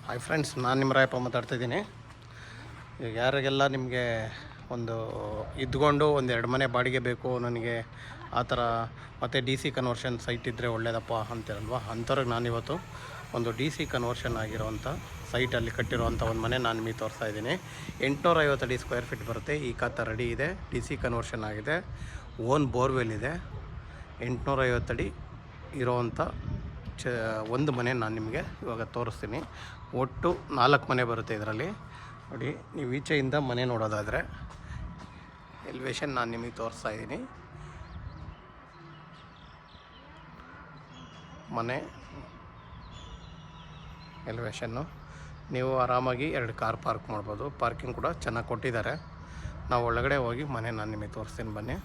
Hi friends, ನಾನು ನಿಮ್ಮ ರಾಯಪ್ಪ ಮಾತಾಡ್ತಾಯಿದ್ದೀನಿ. ಈಗ ಯಾರಿಗೆಲ್ಲ ನಿಮಗೆ ಒಂದು ಇದ್ಕೊಂಡು ಒಂದೆರಡು ಮನೆ ಬಾಡಿಗೆ ಬೇಕು ನನಗೆ ಆ ಥರ, ಮತ್ತು ಡಿ ಸಿ ಕನ್ವರ್ಷನ್ ಸೈಟ್ ಇದ್ದರೆ ಒಳ್ಳೇದಪ್ಪ ಅಂತೀರಲ್ವ, ಅಂಥವ್ರಿಗೆ ನಾನಿವತ್ತು ಒಂದು ಡಿ ಸಿ ಕನ್ವರ್ಷನ್ ಆಗಿರೋವಂಥ ಸೈಟಲ್ಲಿ ಕಟ್ಟಿರೋವಂಥ ಒಂದು ಮನೆ ನಾನು ನಿಮಗೆ ತೋರಿಸ್ತಾಯಿದ್ದೀನಿ. 850 ಅಡಿ ಸ್ಕ್ವೇರ್ ಫೀಟ್ ಬರುತ್ತೆ. ಈ ಖಾತ ರೆಡಿ ಇದೆ, ಡಿ ಸಿ ಕನ್ವರ್ಷನ್ ಆಗಿದೆ, ಓನ್ ಬೋರ್ವೆಲ್ ಇದೆ. 850 ಅಡಿ ಇರೋವಂಥ ಒಂದು ಮನೆ ನಾನು ನಿಮಗೆ ಇವಾಗ ತೋರಿಸ್ತೀನಿ. ಒಟ್ಟು 4 ಮನೆ ಬರುತ್ತೆ ಇದರಲ್ಲಿ. ನೋಡಿ, ನೀವು ಈಚೆಯಿಂದ ಮನೆ ನೋಡೋದಾದರೆ ಎಲಿವೇಶನ್ ನಾನು ನಿಮಗೆ ತೋರಿಸ್ತಾ ಇದ್ದೀನಿ. ಮನೆ ಎಲಿವೇಶನ್ನು ನೀವು ಆರಾಮಾಗಿ 2 ಕಾರ್ ಪಾರ್ಕ್ ಮಾಡ್ಬೋದು. ಪಾರ್ಕಿಂಗ್ ಕೂಡ ಚೆನ್ನಾಗಿ ಕೊಟ್ಟಿದ್ದಾರೆ. ನಾವು ಒಳಗಡೆ ಹೋಗಿ ಮನೆ ನಾನು ನಿಮಗೆ ತೋರಿಸ್ತೀನಿ, ಬನ್ನಿ.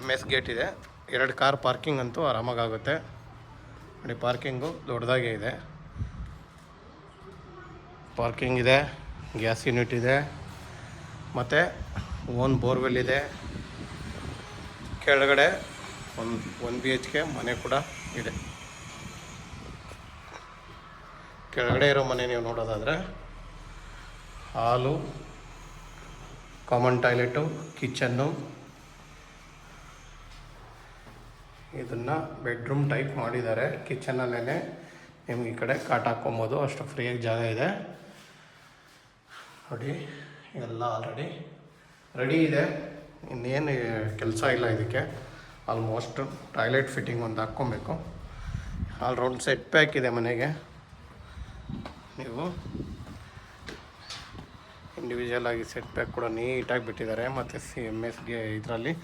MS ಗೇಟ್ ಇದೆ. 2 ಕಾರ್ ಪಾರ್ಕಿಂಗ್ ಅಂತೂ ಆರಾಮಾಗುತ್ತೆ. ನೋಡಿ, ಪಾರ್ಕಿಂಗು ದೊಡ್ಡದಾಗೇ ಇದೆ. ಪಾರ್ಕಿಂಗ್ ಇದೆ, ಗ್ಯಾಸ್ ಯೂನಿಟ್ ಇದೆ, ಮತ್ತು ಓನ್ ಬೋರ್ವೆಲ್ ಇದೆ. ಕೆಳಗಡೆ ಒಂದು BHK ಮನೆ ಕೂಡ ಇದೆ. ಕೆಳಗಡೆ ಇರೋ ಮನೆ ನೀವು ನೋಡೋದಾದರೆ ಹಾಲು, ಕಾಮನ್ ಟಾಯ್ಲೆಟು, ಕಿಚನ್ನು, ಇದನ್ನು ಬೆಡ್ರೂಮ್ ಟೈಪ್ ಮಾಡಿದ್ದಾರೆ. ಕಿಚನಲ್ಲೇ ನಿಮ್ಗೆ ಈ ಕಡೆ ಕಾಟ್ ಹಾಕ್ಕೊಬೋದು, ಅಷ್ಟು ಫ್ರೀಯಾಗಿ ಜಾಗ ಇದೆ. ನೋಡಿ, ಎಲ್ಲ ಆಲ್ರೆಡಿ ರೆಡಿ ಇದೆ, ಇನ್ನೇನು ಕೆಲಸ ಇಲ್ಲ ಇದಕ್ಕೆ. ಆಲ್ಮೋಸ್ಟ್ ಟಾಯ್ಲೆಟ್ ಫಿಟ್ಟಿಂಗ್ ಒಂದು ಹಾಕ್ಕೊಬೇಕು. ಆಲ್ರೌಂಡ್ ಸೆಟ್ ಪ್ಯಾಕ್ ಇದೆ ಮನೆಗೆ. ನೀವು ಇಂಡಿವಿಜುವಲ್ ಆಗಿ ಸೆಟ್ ಪ್ಯಾಕ್ ಕೂಡ ನೀಟಾಗಿ ಬಿಟ್ಟಿದ್ದಾರೆ. ಮತ್ತು MS ಇದರಲ್ಲಿ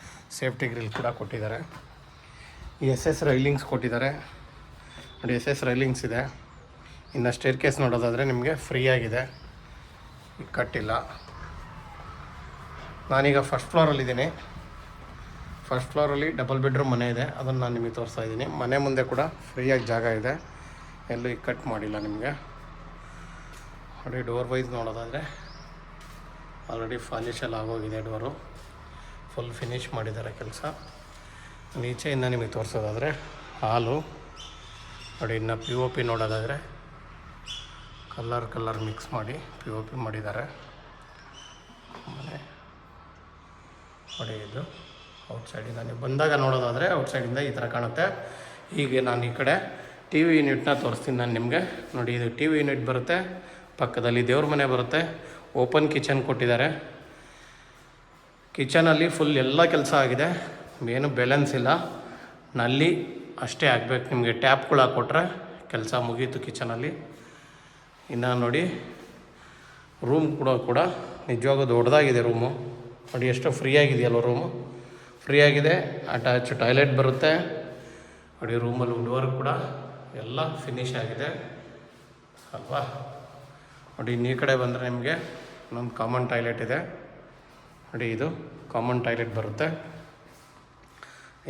ಸೇಫ್ಟಿ ಗ್ರಿಲ್ ಕೂಡ ಕೊಟ್ಟಿದ್ದಾರೆ. SS ರೈಲಿಂಗ್ಸ್ ಕೊಟ್ಟಿದ್ದಾರೆ. ನೋಡಿ, SS ರೈಲಿಂಗ್ಸ್ ಇದೆ. ಇನ್ನು ಸ್ಟೇರ್ ಕೇಸ್ ನೋಡೋದಾದರೆ ನಿಮಗೆ ಫ್ರೀಯಾಗಿದೆ, ಕಟ್ಟಿಲ್ಲ. ನಾನೀಗ ಫಸ್ಟ್ ಫ್ಲೋರಲ್ಲಿದ್ದೀನಿ. ಫಸ್ಟ್ ಫ್ಲೋರಲ್ಲಿ ಡಬಲ್ ಬೆಡ್ರೂಮ್ ಮನೆ ಇದೆ, ಅದನ್ನು ನಾನು ನಿಮಗೆ ತೋರಿಸ್ತಾ ಇದ್ದೀನಿ. ಮನೆ ಮುಂದೆ ಕೂಡ ಫ್ರೀಯಾಗಿ ಜಾಗ ಇದೆ, ಎಲ್ಲೂ ಕಟ್ ಮಾಡಿಲ್ಲ ನಿಮಗೆ. ನೋಡಿ, ಡೋರ್ ವೈಸ್ ನೋಡೋದಾದರೆ ಆಲ್ರೆಡಿ ಫಾಲಿಶೆಲ್ಲ ಆಗೋಗಿದೆ. ಡೋರು ಫುಲ್ ಫಿನಿಶ್ ಮಾಡಿದ್ದಾರೆ ಕೆಲಸ. ಈಚೆಯಿಂದ ನಿಮಗೆ ತೋರಿಸೋದಾದರೆ ಹಾಲು ನೋಡಿ. ಇನ್ನು POP ನೋಡೋದಾದರೆ ಕಲರ್ ಮಿಕ್ಸ್ ಮಾಡಿ POP ಮಾಡಿದ್ದಾರೆ. ಆಮೇಲೆ ನೋಡಿ, ಇದು ಔಟ್ಸೈಡಿಂದ ನೀವು ಬಂದಾಗ ನೋಡೋದಾದರೆ ಔಟ್ಸೈಡಿಂದ ಈ ಥರ ಕಾಣುತ್ತೆ. ಹೀಗೆ ನಾನು ಈ ಕಡೆ TV ಯೂನಿಟ್ನ ತೋರಿಸ್ತೀನಿ ನಾನು ನಿಮಗೆ. ನೋಡಿ, ಇದು TV ಯೂನಿಟ್ ಬರುತ್ತೆ, ಪಕ್ಕದಲ್ಲಿ ದೇವ್ರ ಮನೆ ಬರುತ್ತೆ, ಓಪನ್ ಕಿಚನ್ ಕೊಟ್ಟಿದ್ದಾರೆ. ಕಿಚನಲ್ಲಿ ಫುಲ್ ಎಲ್ಲ ಕೆಲಸ ಆಗಿದೆ, ಏನು ಬ್ಯಾಲೆನ್ಸ್ ಇಲ್ಲ. ನಲ್ಲಿ ಅಷ್ಟೇ ಆಗಬೇಕು ನಿಮಗೆ. ಟ್ಯಾಪ್ಗಳು ಹಾಕ್ಕೊಟ್ರೆ ಕೆಲಸ ಮುಗೀತು ಕಿಚನಲ್ಲಿ. ಇನ್ನು ನೋಡಿ, ರೂಮ್ ಕೂಡ ನಿಜವಾಗೂ ದೊಡ್ಡದಾಗಿದೆ ರೂಮು. ನೋಡಿ, ಎಷ್ಟು ಫ್ರೀಯಾಗಿದೆಯಲ್ವ ರೂಮು, ಫ್ರೀಯಾಗಿದೆ. ಅಟ್ಯಾಚ್ ಟಾಯ್ಲೆಟ್ ಬರುತ್ತೆ. ನೋಡಿ, ರೂಮಲ್ಲಿ ಡೋರ್ ಕೂಡ ಎಲ್ಲ ಫಿನಿಶ್ ಆಗಿದೆ ಅಲ್ವಾ. ನೋಡಿ, ಈ ಕಡೆ ಬಂದರೆ ನಿಮಗೆ ಇನ್ನೊಂದು ಕಾಮನ್ ಟಾಯ್ಲೆಟ್ ಇದೆ. ನೋಡಿ, ಇದು ಕಾಮನ್ ಟಾಯ್ಲೆಟ್ ಬರುತ್ತೆ.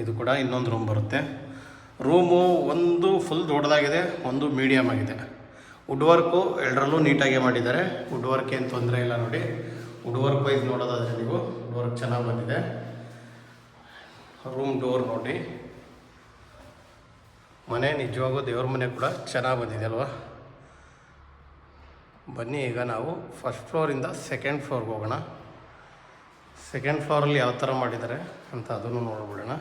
ಇದು ಕೂಡ ಇನ್ನೊಂದು ರೂಮ್ ಬರುತ್ತೆ. ರೂಮು ಒಂದು ಫುಲ್ ದೊಡ್ಡದಾಗಿದೆ, ಒಂದು ಮೀಡಿಯಮ್ ಆಗಿದೆ. ವುಡ್ ವರ್ಕು ಎರಡರಲ್ಲೂ ನೀಟಾಗಿ ಮಾಡಿದ್ದಾರೆ. ವುಡ್ ವರ್ಕ್ ಏನು ತೊಂದರೆ ಇಲ್ಲ. ನೋಡಿ, ವುಡ್ ವರ್ಕ್ ವೈಸ್ ನೋಡೋದಾದರೆ ನೀವು ವುಡ್ ವರ್ಕ್ ಚೆನ್ನಾಗಿ ಬಂದಿದೆ. ರೂಮ್ ಡೋರ್ ನೋಡಿ, ಮನೆ ನಿಜವಾಗೂ ದೇವ್ರ ಮನೆ ಕೂಡ ಚೆನ್ನಾಗಿ ಬಂದಿದೆ ಅಲ್ವಾ. ಬನ್ನಿ, ಈಗ ನಾವು ಫಸ್ಟ್ ಫ್ಲೋರಿಂದ ಸೆಕೆಂಡ್ ಫ್ಲೋರ್ಗೆ ಹೋಗೋಣ. ಸೆಕೆಂಡ್ ಫ್ಲೋರಲ್ಲಿ ಯಾವ ಥರ ಮಾಡಿದ್ದಾರೆ ಅಂತ ಅದನ್ನು ನೋಡ್ಬಿಡೋಣ.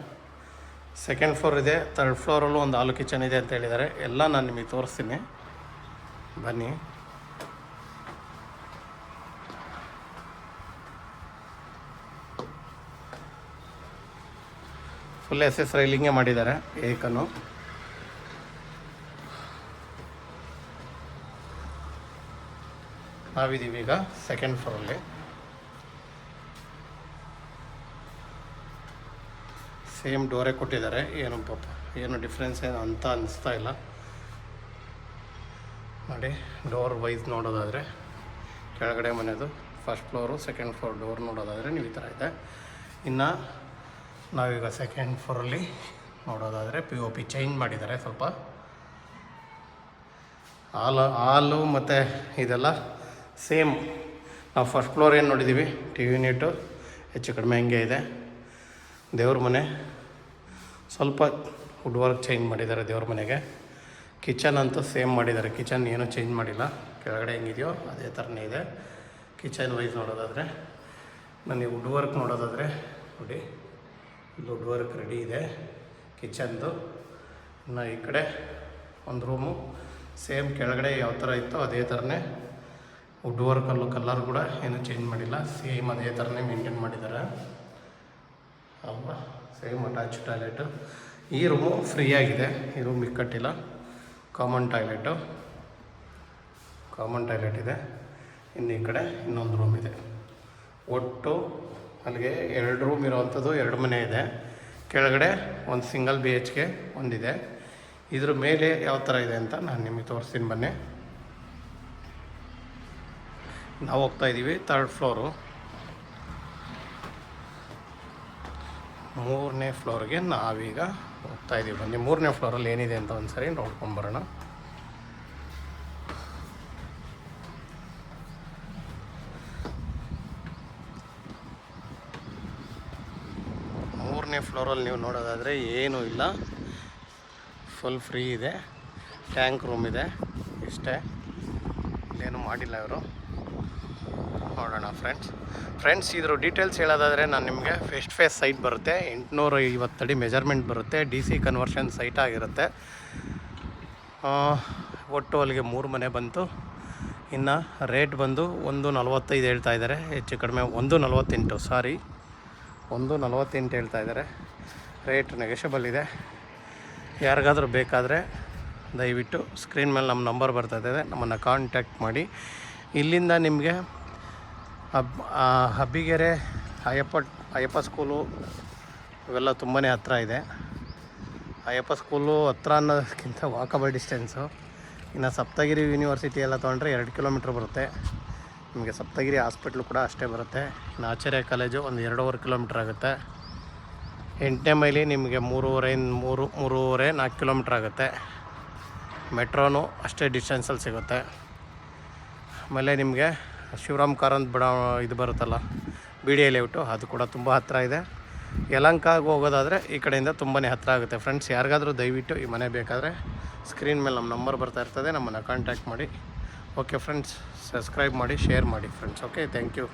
ಸೆಕೆಂಡ್ ಫ್ಲೋರ್ ಇದೆ, ಥರ್ಡ್ ಫ್ಲೋರಲ್ಲೂ ಒಂದು ಹಾಲು ಕಿಚನ್ ಇದೆ ಅಂತ ಹೇಳಿದ್ದಾರೆ. ಎಲ್ಲ ನಾನು ನಿಮಗೆ ತೋರಿಸ್ತೀನಿ, ಬನ್ನಿ. ಫುಲ್ SS ರೈಲಿಂಗೇ ಮಾಡಿದ್ದಾರೆ. ಏಕನು ನಾವಿದ್ದೀವಿ ಈಗ ಸೆಕೆಂಡ್ ಫ್ಲೋರಲ್ಲಿ. ಸೇಮ್ ಡೋರೇ ಕೊಟ್ಟಿದ್ದಾರೆ. ಏನು ಡಿಫ್ರೆನ್ಸ್ ಏನು ಅಂತ ಅನಿಸ್ತಾ ಇಲ್ಲ. ನೋಡಿ, ಡೋರ್ ವೈಸ್ ನೋಡೋದಾದರೆ ಕೆಳಗಡೆ ಮನೆಯದು first floor, second floor door ನೋಡೋದಾದರೆ ನೀವು ಈ ಥರ ಇದೆ. ಇನ್ನು ನಾವೀಗ ಸೆಕೆಂಡ್ ಫ್ಲೋರಲ್ಲಿ ನೋಡೋದಾದರೆ POP ಚೇಂಜ್ ಮಾಡಿದ್ದಾರೆ ಸ್ವಲ್ಪ. ಹಾಲು ಮತ್ತು ಇದೆಲ್ಲ ಸೇಮ್ ನಾವು ಫಸ್ಟ್ ಫ್ಲೋರ್ ಏನು ನೋಡಿದ್ದೀವಿ, TV ಯೂನಿಟು ಹೆಚ್ಚು ಕಡಿಮೆ ಹಂಗೆ ಇದೆ. ದೇವ್ರ ಮನೆ ಸ್ವಲ್ಪ ವುಡ್ ವರ್ಕ್ ಚೇಂಜ್ ಮಾಡಿದ್ದಾರೆ ದೇವ್ರ ಮನೆಗೆ. ಕಿಚನ್ ಅಂತೂ ಸೇಮ್ ಮಾಡಿದ್ದಾರೆ, ಕಿಚನ್ ಏನೂ ಚೇಂಜ್ ಮಾಡಿಲ್ಲ, ಕೆಳಗಡೆ ಹೆಂಗಿದೆಯೋ ಅದೇ ಥರನೇ ಇದೆ. ಕಿಚನ್ ವೈಸ್ ನೋಡೋದಾದರೆ, ನನಗೆ ವುಡ್ ವರ್ಕ್ ನೋಡೋದಾದರೆ ನೋಡಿ, ಇಲ್ಲಿ ವುಡ್ ವರ್ಕ್ ರೆಡಿ ಇದೆ ಕಿಚನ್ದು. ಇನ್ನು ಈ ಕಡೆ ಒಂದು ರೂಮು ಸೇಮ್ ಕೆಳಗಡೆ ಯಾವ ಥರ ಇತ್ತೋ ಅದೇ ಥರನೇ ವುಡ್ ವರ್ಕಲ್ಲೂ ಕಲರ್ ಕೂಡ ಏನೂ ಚೇಂಜ್ ಮಾಡಿಲ್ಲ, ಸೇಮ್ ಅದೇ ಥರನೇ ಮೇಂಟೈನ್ ಮಾಡಿದ್ದಾರೆ ಅಲ್ವಾ. Same attach toilet. ಈ ರೂಮು ಫ್ರೀ ಆಗಿದೆ, ಈ ರೂಮ್ ಇಕ್ಕಟ್ಟಿಲ್ಲ, ಕಾಮನ್ ಟಾಯ್ಲೆಟ್ ಇದೆ. ಇನ್ನು ಈ ಕಡೆ ಇನ್ನೊಂದು ರೂಮ್ ಇದೆ. ಒಟ್ಟು ಅಲ್ಲಿಗೆ 2 ರೂಮ್ ಇರೋವಂಥದ್ದು 2 ಮನೆ ಇದೆ. ಕೆಳಗಡೆ ಒಂದು ಸಿಂಗಲ್ BHK ಒಂದಿದೆ. ಇದ್ರ ಮೇಲೆ ಯಾವ ಥರ ಇದೆ ಅಂತ ನಾನು ನಿಮಗೆ ತೋರಿಸ್ತೀನಿ ಬನ್ನಿ. ನಾವು ಹೋಗ್ತಾ ಇದ್ದೀವಿ 3rd ಫ್ಲೋರು. 3ನೇ ಫ್ಲೋರ್ಗೆ ನಾವೀಗ ಹೋಗ್ತಾ ಇದ್ದೀವಿ. ಬನ್ನಿ 3ನೇ ಫ್ಲೋರಲ್ಲಿ ಏನಿದೆ ಅಂತ ಒಂದು ಸರಿ ನೋಡ್ಕೊಂಬರೋಣ. ಫ್ಲೋರಲ್ಲಿ ನೀವು ನೋಡೋದಾದರೆ ಏನೂ ಇಲ್ಲ, ಫುಲ್ ಫ್ರೀ ಇದೆ. ಟ್ಯಾಂಕ್ ರೂಮ್ ಇದೆ, ಇಷ್ಟೇ, ಇಲ್ಲೇನು ಮಾಡಿಲ್ಲ ಇವರು. ನೋಡೋಣ ಫ್ರೆಂಡ್ಸ್ ಇದ್ರ ಡೀಟೇಲ್ಸ್ ಹೇಳೋದಾದರೆ ನಾನು ನಿಮಗೆ ಫೇಸ್ ಸೈಟ್ ಬರುತ್ತೆ, 850 ಅಡಿ ಮೆಜರ್ಮೆಂಟ್ ಬರುತ್ತೆ, DC ಕನ್ವರ್ಷನ್ ಸೈಟ್ ಆಗಿರುತ್ತೆ. ಒಟ್ಟು ಅಲ್ಲಿಗೆ 3 ಮನೆ ಬಂತು. ಇನ್ನು ರೇಟ್ ಬಂದು 1.45 ಹೇಳ್ತಾ ಇದ್ದಾರೆ, ಹೆಚ್ಚು ಕಡಿಮೆ 1.48 ಹೇಳ್ತಾ ಇದ್ದಾರೆ. ರೇಟ್ ನೆಗೋಷಿಯಬಲ್ ಇದೆ. ಯಾರಿಗಾದರೂ ಬೇಕಾದರೆ ದಯವಿಟ್ಟು ಸ್ಕ್ರೀನ್ ಮೇಲೆ ನಮ್ಮ ನಂಬರ್ ಬರ್ತಾಯಿದೆ, ನಮ್ಮನ್ನು ಕಾಂಟ್ಯಾಕ್ಟ್ ಮಾಡಿ. ಇಲ್ಲಿಂದ ನಿಮಗೆ ಹಬ್ಬಿಗೆರೆ ಅಯ್ಯಪ್ಪ ಸ್ಕೂಲು ಇವೆಲ್ಲ ತುಂಬಾ ಹತ್ತಿರ ಇದೆ. ಅಯ್ಯಪ್ಪ ಸ್ಕೂಲು ಹತ್ರ ಅನ್ನೋದಕ್ಕಿಂತ ವಾಕಬಲ್ ಡಿಸ್ಟೆನ್ಸು. ಇನ್ನು ಸಪ್ತಗಿರಿ ಯೂನಿವರ್ಸಿಟಿ ಎಲ್ಲ ತೊಗೊಂಡ್ರೆ 2 ಕಿಲೋಮೀಟ್ರ್ ಬರುತ್ತೆ. ನಿಮಗೆ ಸಪ್ತಗಿರಿ ಹಾಸ್ಪಿಟ್ಲು ಕೂಡ ಅಷ್ಟೇ ಬರುತ್ತೆ. ಇನ್ನು ಆಚಾರ್ಯ ಕಾಲೇಜು ಒಂದು 2.5 ಕಿಲೋಮೀಟ್ರ್ ಆಗುತ್ತೆ. 8ನೇ ಮೈಲಿ ನಿಮಗೆ 3.5-4 ಕಿಲೋಮೀಟ್ರ್ ಆಗುತ್ತೆ. ಮೆಟ್ರೋನು ಅಷ್ಟೇ ಡಿಸ್ಟೆನ್ಸಲ್ಲಿ ಸಿಗುತ್ತೆ. ಆಮೇಲೆ ನಿಮಗೆ ಶಿವರಾಮ್ ಕಾರಂತ್ ಇದು ಬರುತ್ತಲ್ಲ, BDA ಲೇಔಟು, ಅದು ಕೂಡ ತುಂಬ ಹತ್ತಿರ ಇದೆ. ಯಲಹಂಕಗೆ ಹೋಗೋದಾದರೆ ಈ ಕಡೆಯಿಂದ ತುಂಬಾ ಹತ್ತಿರ ಆಗುತ್ತೆ. ಫ್ರೆಂಡ್ಸ್ ಯಾರಿಗಾದರೂ ದಯವಿಟ್ಟು ಈ ಮನೆ ಬೇಕಾದರೆ ಸ್ಕ್ರೀನ್ ಮೇಲೆ ನಮ್ಮ ನಂಬರ್ ಬರ್ತಾ ಇರ್ತದೆ, ನಮ್ಮನ್ನು ಕಾಂಟ್ಯಾಕ್ಟ್ ಮಾಡಿ. ಓಕೆ ಫ್ರೆಂಡ್ಸ್, ಸಬ್ಸ್ಕ್ರೈಬ್ ಮಾಡಿ, ಶೇರ್ ಮಾಡಿ ಫ್ರೆಂಡ್ಸ್. Okay, thank you.